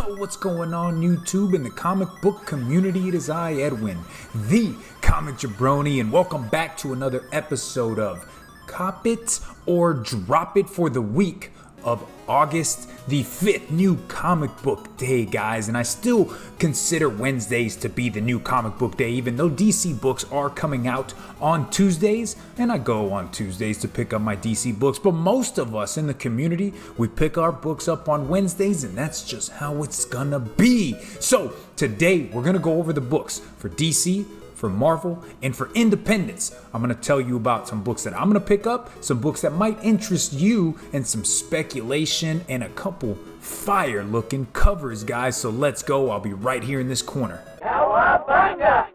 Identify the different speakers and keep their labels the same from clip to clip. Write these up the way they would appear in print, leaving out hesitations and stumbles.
Speaker 1: Yo, what's going on YouTube and the comic book community? It is I, Edwin, the Comic Jabroni, and welcome back to another episode of Cop It or Drop It for the week of August the 5th, new comic book day, guys. And I still consider Wednesdays to be the new comic book day, even though DC books are coming out on Tuesdays, and I go on Tuesdays to pick up my DC books. But most of us in the community, we pick our books up on Wednesdays, and that's just how it's gonna be. So today we're gonna go over the books for DC, for Marvel, and for Independence. I'm going to tell you about some books that I'm going to pick up, some books that might interest you, and some speculation, and a couple fire-looking covers, guys. So let's go. I'll be right here in this corner.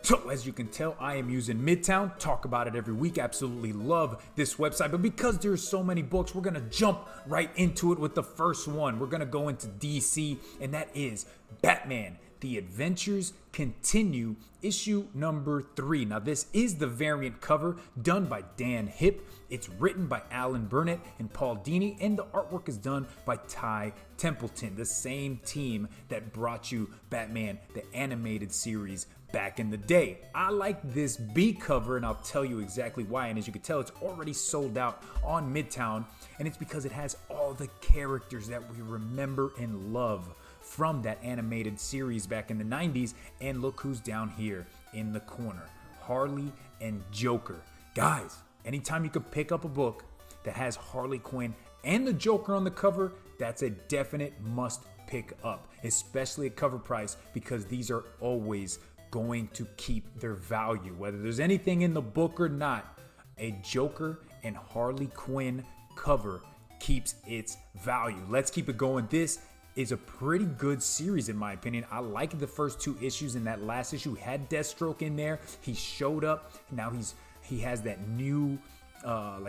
Speaker 1: So as you can tell, I am using Midtown. Talk about it every week. Absolutely love this website. But because there's so many books, we're going to jump right into it with the first one. We're going to go into DC, and that is Batman: The Adventures Continue, issue number 3. Now, this is the variant cover done by Dan Hipp. It's written by Alan Burnett and Paul Dini, and the artwork is done by Ty Templeton, the same team that brought you Batman, the animated series, back in the day. I like this B cover, and I'll tell you exactly why. And as you can tell, it's already sold out on Midtown, and it's because it has all the characters that we remember and love from that animated series back in the 90s. And look who's down here in the corner: Harley and Joker. Guys, anytime you could pick up a book that has Harley Quinn and the Joker on the cover, that's a definite must pick up, especially at cover price, because these are always going to keep their value. Whether there's anything in the book or not, a Joker and Harley Quinn cover keeps its value. Let's keep it going. This is a pretty good series in my opinion. I like the first 2 issues. In that last issue, we had Deathstroke in there. He showed up. Now he has that new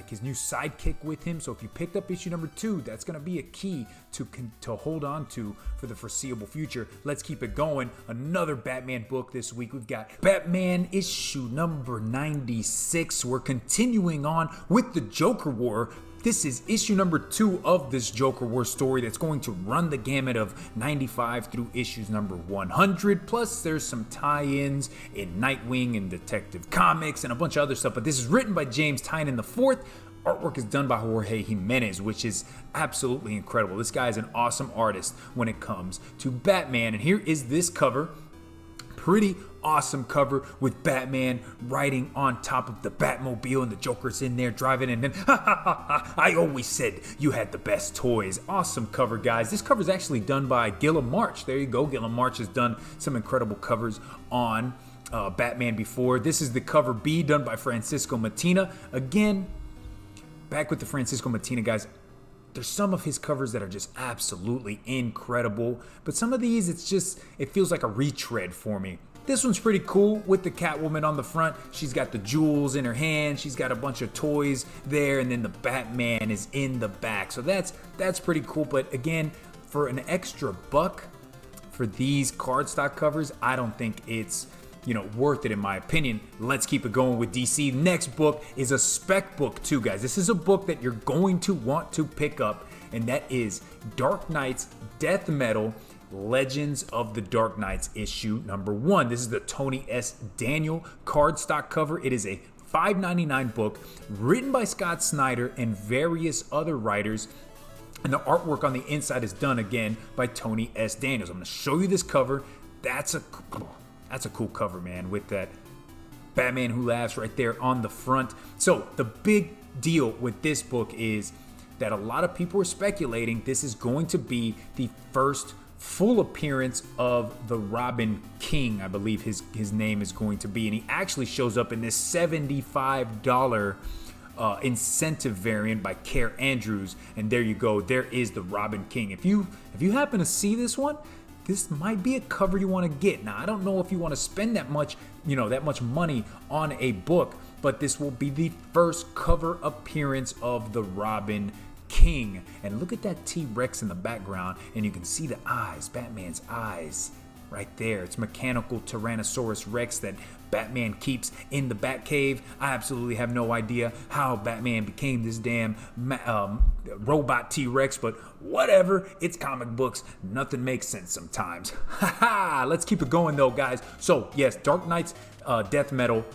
Speaker 1: his new sidekick with him. So if you picked up issue number 2, that's going to be a key to hold on to for the foreseeable future. Let's keep it going. Another Batman book this week. We've got Batman issue number 96. We're continuing on with the Joker War. This is issue number 2 of this Joker War story that's going to run the gamut of 95 through issues number 100. Plus, there's some tie-ins in Nightwing and Detective Comics and a bunch of other stuff. But this is written by James Tynion IV. Artwork is done by Jorge Jimenez, which is absolutely incredible. This guy is an awesome artist when it comes to Batman. And here is this cover. Pretty awesome cover with Batman riding on top of the Batmobile, and the Joker's in there driving, and then I always said you had the best toys. Awesome cover, guys. This cover is actually done by Gilliam March. There you go. Gilliam March has done some incredible covers on Batman before. This is the cover B, done by Francisco Mattina. Again, back with the Francisco Mattina, guys. There's some of his covers that are just absolutely incredible, but some of these, it feels like a retread for me. This one's pretty cool with the Catwoman on the front. She's got the jewels in her hand. She's got a bunch of toys there, and then the Batman is in the back. So that's pretty cool. But again, for an extra buck for these cardstock covers, I don't think it's worth it in my opinion. Let's keep it going with DC. Next book is a SPEC book too, guys. This is a book that you're going to want to pick up, and that is Dark Knight's Death Metal Legends of the Dark Knights issue number 1. This is the Tony S. Daniel cardstock cover. It is a $5.99 book written by Scott Snyder and various other writers. And the artwork on the inside is done again by Tony S. Daniels. I'm going to show you this cover. That's a cool cover, man, with that Batman Who Laughs right there on the front. So the big deal with this book is that a lot of people are speculating this is going to be the first full appearance of the Robin King, I believe his name is going to be. And he actually shows up in this $75 incentive variant by Care Andrews. And there you go. There is the Robin King. If you happen to see this one, this might be a cover you want to get. Now, I don't know if you want to spend that much money on a book, but this will be the first cover appearance of the Robin King. And look at that T-Rex in the background, and you can see the eyes, Batman's eyes, right there. It's mechanical Tyrannosaurus Rex that Batman keeps in the Batcave. I absolutely have no idea how Batman became this damn robot T-Rex, but whatever. It's comic books. Nothing makes sense sometimes. Haha. Let's keep it going though, guys. So yes, Dark Knight's Death Metal,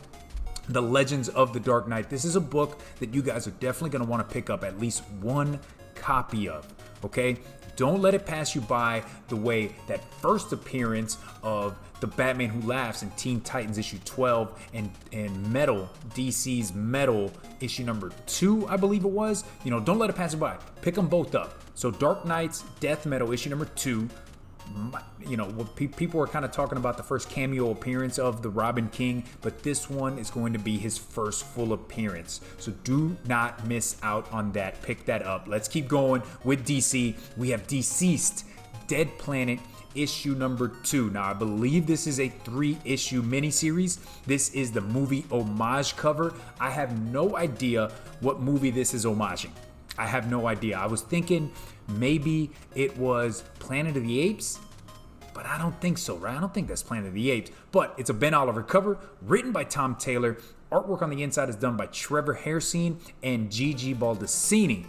Speaker 1: The Legends of the Dark Knight. This is a book that you guys are definitely going to want to pick up at least one copy of, okay? Don't let it pass you by the way that first appearance of the Batman Who Laughs in Teen Titans issue 12 and Metal, DC's Metal issue number 2, I believe it was. You know, don't let it pass you by. Pick them both up. So Dark Knight's Death Metal issue number 2, you know, people are kind of talking about the first cameo appearance of the Robin King, but this one is going to be his first full appearance. So do not miss out on that. Pick that up. Let's keep going with DC. We have Deceased, Dead Planet, issue number 2. Now, I believe this is a 3-issue miniseries. This is the movie homage cover. I have no idea what movie this is homaging. I have no idea. I was thinking maybe it was Planet of the Apes, but I don't think so, right? I don't think that's Planet of the Apes, but it's a Ben Oliver cover, written by Tom Taylor. Artwork on the inside is done by Trevor Hairsine and Gigi Baldacchini.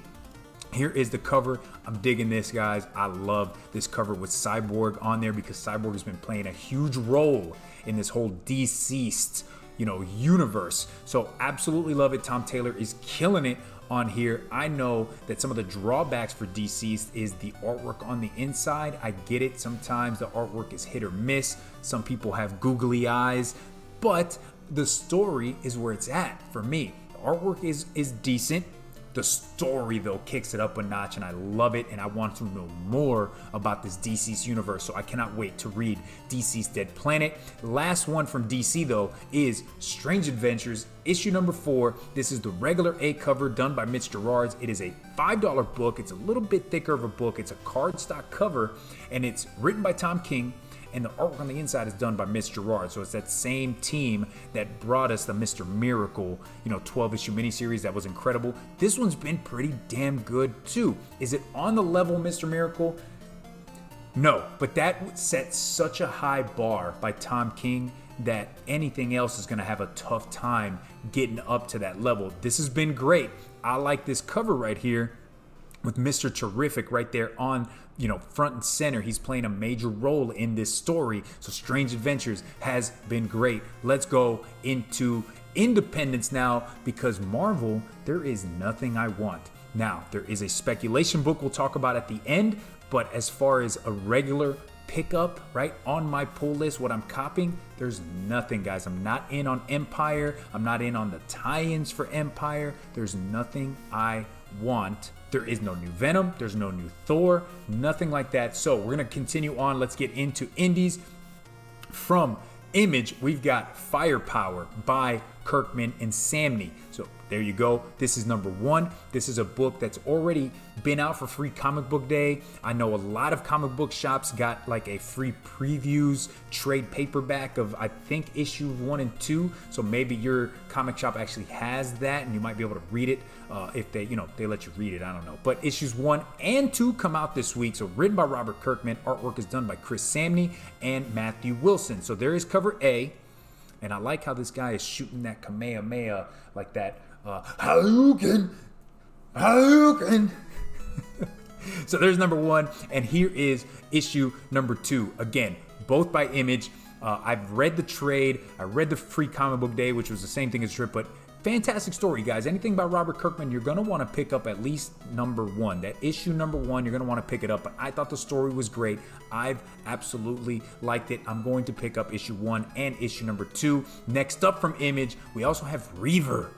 Speaker 1: Here is the cover. I'm digging this, guys. I love this cover with Cyborg on there because Cyborg has been playing a huge role in this whole Deceased, you know, universe. So absolutely love it. Tom Taylor is killing it on here. I know that some of the drawbacks for Deceased is the artwork on the inside. I get it. Sometimes the artwork is hit or miss. Some people have googly eyes, but the story is where it's at for me. The artwork is decent. The story, though, kicks it up a notch, and I love it, and I want to know more about this Deceased universe, so I cannot wait to read Deceased Dead Planet. Last one from DC, though, is Strange Adventures, issue number 4. This is the regular A cover done by Mitch Gerads. It is a $5 book. It's a little bit thicker of a book. It's a cardstock cover, and it's written by Tom King. And the artwork on the inside is done by Mitch Gerads. So it's that same team that brought us the Mr. Miracle, 12-issue miniseries that was incredible. This one's been pretty damn good too. Is it on the level of Mr. Miracle? No, but that sets such a high bar by Tom King that anything else is going to have a tough time getting up to that level. This has been great. I like this cover right here with Mr. Terrific right there on, front and center. He's playing a major role in this story. So Strange Adventures has been great. Let's go into Independence now, because Marvel, there is nothing I want. Now, there is a speculation book we'll talk about at the end, but as far as a regular pickup, right, on my pull list, what I'm copying, there's nothing, guys. I'm not in on Empire. I'm not in on the tie-ins for Empire. There's nothing I want. There is no new Venom. There's no new Thor. Nothing like that. So we're going to continue on. Let's get into indies. From Image, we've got Firepower by Kirkman and Samney. So there you go. This is number 1. This is a book that's already been out for free comic book day. I know a lot of comic book shops got like a free previews trade paperback of, I think, issue 1 and 2. So maybe your comic shop actually has that and you might be able to read it if they, they let you read it. I don't know. But issues 1 and 2 come out this week. So written by Robert Kirkman. Artwork is done by Chris Samney and Matthew Wilson. So there is cover A. And I like how this guy is shooting that Kamehameha like that. Hadouken! So there's number 1. And here is issue number 2. Again, both by Image. I've read the trade. I read the free comic book day, which was the same thing as Trip, but fantastic story, guys. Anything by Robert Kirkman, you're going to want to pick up at least number 1. That issue number 1, you're going to want to pick it up. But I thought the story was great. I've absolutely liked it. I'm going to pick up issue 1 and issue number 2. Next up from Image, we also have Reaver,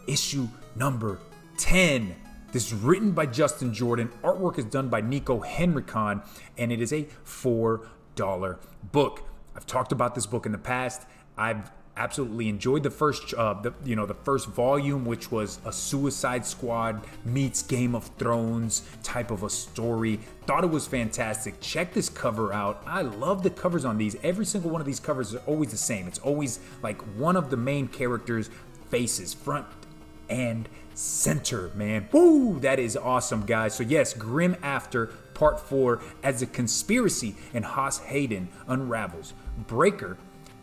Speaker 1: issue number 10. This is written by Justin Jordan. Artwork is done by Nico Henrikon, and it is a $4 book. I've talked about this book in the past. I've absolutely enjoyed the first, the first volume, which was a Suicide Squad meets Game of Thrones type of a story. Thought it was fantastic. Check this cover out. I love the covers on these. Every single one of these covers is always the same. It's always like one of the main characters' faces, front and center, man. Woo, that is awesome, guys. So yes, Grim After Part 4, as the conspiracy in Haas Hayden unravels. Breaker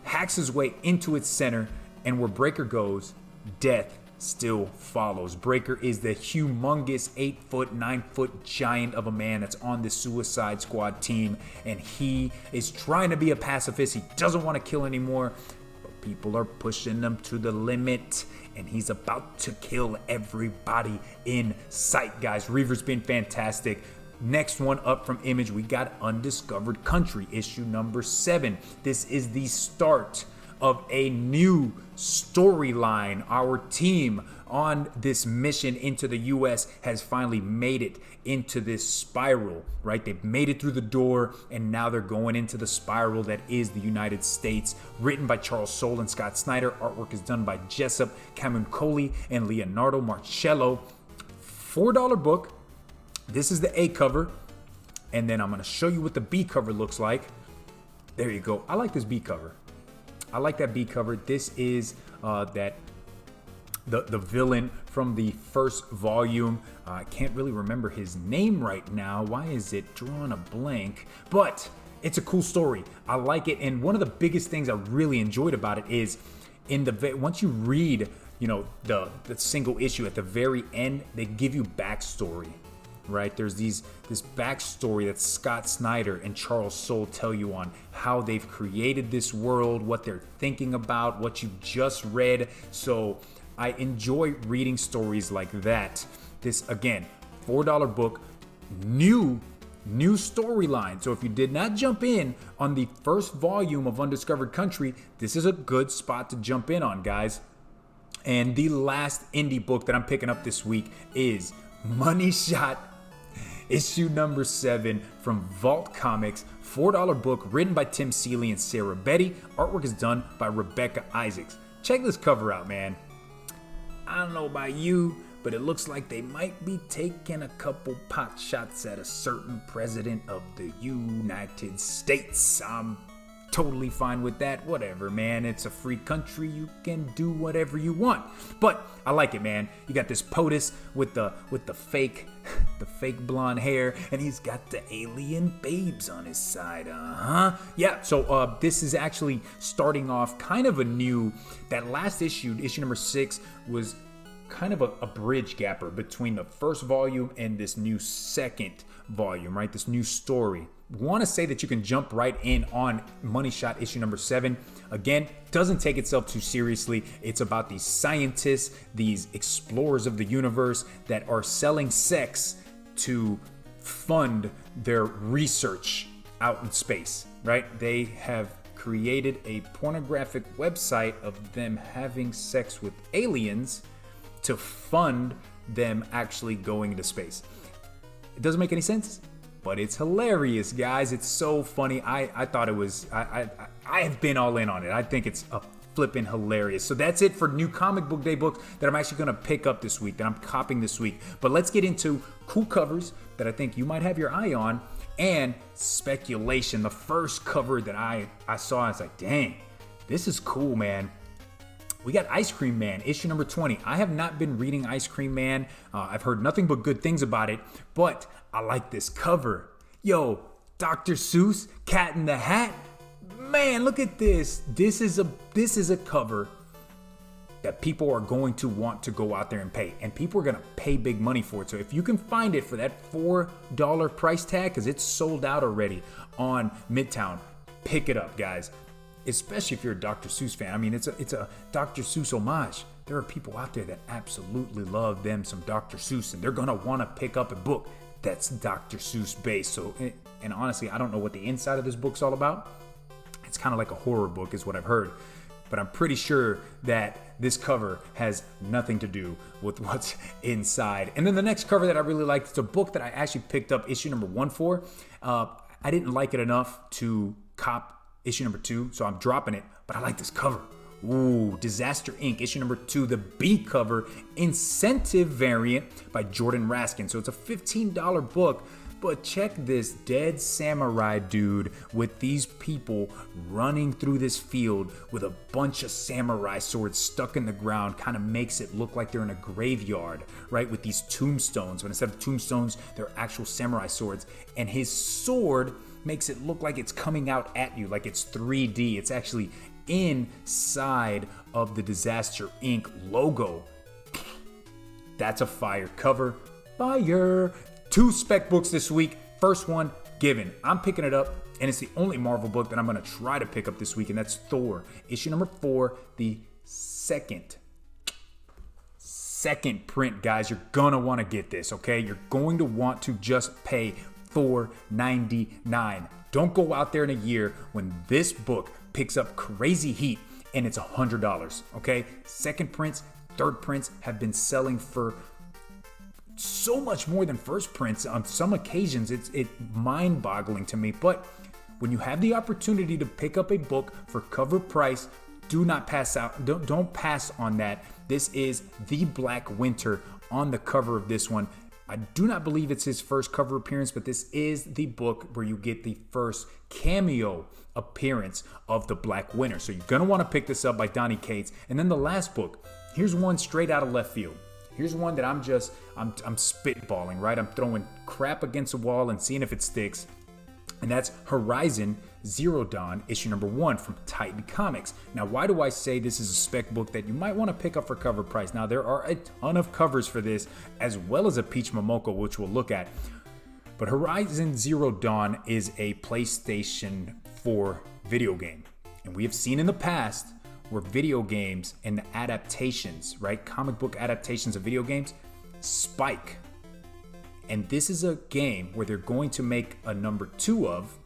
Speaker 1: hacks his way into its center, and where Breaker goes, death still follows. Breaker is the humongous 8-foot, 9-foot giant of a man that's on the Suicide Squad team, and he is trying to be a pacifist. He doesn't want to kill anymore, but people are pushing him to the limit, and he's about to kill everybody in sight, guys. Reaver's been fantastic. Next one up from Image, we got Undiscovered Country, issue number 7. This is the start of a new storyline. Our team on this mission into the U.S. has finally made it into this spiral, right? They've made it through the door, and now they're going into the spiral that is the United States. Written by Charles Soule and Scott Snyder. Artwork is done by Jessup Camuncoli and Leonardo Marcello. $4 book. This is the A cover, and then I'm going to show you what the B cover looks like. There you go. I like this B cover. I like that B cover. This is the villain from the first volume. I can't really remember his name right now. Why is it drawing a blank? But it's a cool story. I like it, and one of the biggest things I really enjoyed about it is once you read, the single issue at the very end, they give you backstory. Right, there's this backstory that Scott Snyder and Charles Soule tell you on how they've created this world, what they're thinking about, what you just read. So I enjoy reading stories like that. This, again, $4 book, new storyline. So if you did not jump in on the first volume of Undiscovered Country, this is a good spot to jump in on, guys. And the last indie book that I'm picking up this week is Money Shot, issue number 7 from Vault Comics. $4 book, written by Tim Seeley and Sarah Betty. Artwork is done by Rebecca Isaacs. Check this cover out, man. I don't know about you, but it looks like they might be taking a couple pot shots at a certain president of the United States. I'm totally fine with that. Whatever, man. It's a free country. You can do whatever you want. But I like it, man. You got this POTUS with the fake blonde hair, and he's got the alien babes on his side. Yeah, so this is actually starting off kind of a new. That last issue number 6, was kind of a bridge gapper between the first volume and this new second volume, right? This new story. Want to say that you can jump right in on Money Shot issue number 7. Again, doesn't take itself too seriously. It's about these scientists, these explorers of the universe that are selling sex to fund their research out in space, right? They have created a pornographic website of them having sex with aliens to fund them actually going into space. It doesn't make any sense, but it's hilarious, guys. It's so funny. I thought it was, I have been all in on it. I think it's a flipping hilarious. So that's it for new comic book day books that I'm actually going to pick up this week, that I'm copying this week. But let's get into cool covers that I think you might have your eye on, and speculation. The first cover that I saw, I was like, dang, this is cool, man. We got Ice Cream Man, issue number 20. I have not been reading Ice Cream Man. I've heard nothing but good things about it, but I like this cover. Yo, Dr. Seuss, Cat in the Hat. Man, look at this. This is a cover that people are going to want to go out there and pay. And people are going to pay big money for it. So if you can find it for that $4 price tag, because it's sold out already on Midtown, pick it up, guys. Especially if you're a Dr. Seuss fan. I mean, it's a Dr. Seuss homage. There are people out there that absolutely love them some Dr. Seuss, and they're going to want to pick up a book that's Dr. Seuss based. So, and honestly, I don't know what the inside of this book's all about. It's kind of like a horror book is what I've heard. But I'm pretty sure that this cover has nothing to do with what's inside. And then the next cover that I really liked, it's a book that I actually picked up issue number 1 for. I didn't like it enough to cop issue number 2, so I'm dropping it, but I like this cover. Ooh, Disaster Inc., issue number 2, the B cover, incentive variant by Jordan Raskin. So it's a $15 book, But check this dead samurai dude with these people running through this field with a bunch of samurai swords stuck in the ground. Kind of makes it look like they're in a graveyard, right? With these tombstones. But instead of tombstones, they're actual samurai swords. And his sword makes it look like it's coming out at you, like it's 3D. It's actually inside of the Disaster Inc. logo. That's a fire cover. Fire. 2 SPEC books this week. First one, given. I'm picking it up, and it's the only Marvel book that I'm going to try to pick up this week, and that's Thor. Issue number 4, the second print, guys. You're going to want to get this, okay? You're going to want to just pay $4.99. Don't go out there in a year when this book picks up crazy heat and it's $100, okay? Second prints, third prints have been selling for so much more than first prints. On some occasions, it's mind-boggling to me. But when you have the opportunity to pick up a book for cover price, do not pass out. Don't pass on that. This is the Black Winter on the cover of this one. I do not believe it's his first cover appearance, but this is the book where you get the first cameo appearance of the Black Winter. So you're gonna want to pick this up by Donny Cates. And then the last book, here's one straight out of left field. Here's one that I'm spitballing, right? I'm throwing crap against the wall and seeing if it sticks. And that's Horizon Zero Dawn, issue number 1 from Titan Comics. Now, why do I say this is a SPEC book that you might want to pick up for cover price? Now, there are a ton of covers for this, as well as a Peach Momoko, which we'll look at. But Horizon Zero Dawn is a PlayStation 4 video game. And we have seen in the past where video games and the adaptations, right? Comic book adaptations of video games spike. And this is a game where they're going to make a number 2 of,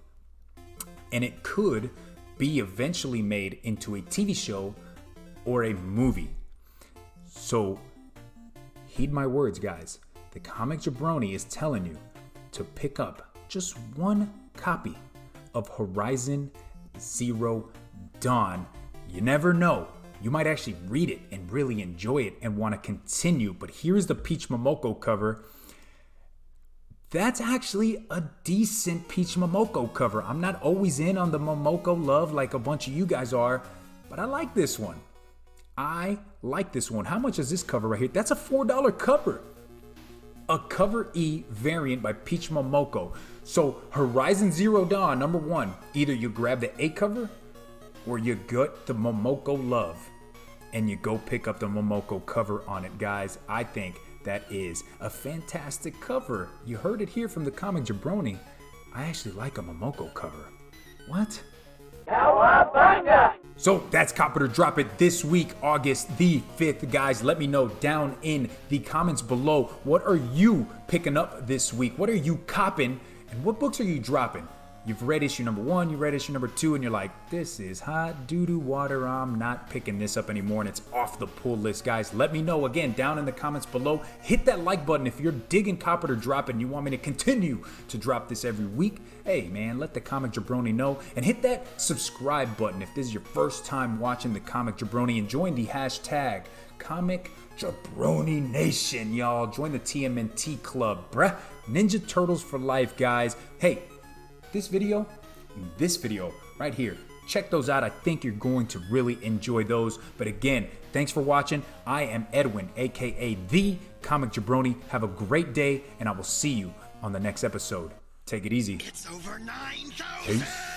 Speaker 1: and it could be eventually made into a TV show or a movie. So heed my words, guys. The Comic Jabroni is telling you to pick up just 1 copy of Horizon Zero Dawn. You never know. You might actually read it and really enjoy it and want to continue. But here's the Peach Momoko cover. That's actually a decent Peach Momoko cover. I'm not always in on the Momoko love like a bunch of you guys are, but I like this one. I like this one. How much is this cover right here? That's a $4 cover. A cover E variant by Peach Momoko. So Horizon Zero Dawn, number 1. Either you grab the A cover or you get the Momoko love and you go pick up the Momoko cover on it, guys. I think that is a fantastic cover. You heard it here from the Comic Jabroni. I actually like a Momoko cover. What? Cowabunga! So that's Cop It or Drop It this week, August the 5th. Guys, let me know down in the comments below. What are you picking up this week? What are you copping? And what books are you dropping? You've read issue number 1, you read issue number 2, and you're like, this is hot doo-doo water. I'm not picking this up anymore, and it's off the pull list, guys. Let me know, again, down in the comments below. Hit that like button if you're digging Cop It or Drop It and you want me to continue to drop this every week. Hey, man, let the Comic Jabroni know. And hit that subscribe button if this is your first time watching the Comic Jabroni. And join the hashtag Comic Jabroni Nation, y'all. Join the TMNT club, bruh. Ninja Turtles for life, guys. Hey, this video right here, check those out. I think you're going to really enjoy those. But again, thanks for watching. I am Edwin, aka the Comic Jabroni. Have a great day, and I will see you on the next episode. Take it easy.
Speaker 2: It's over 9,000.
Speaker 1: Peace.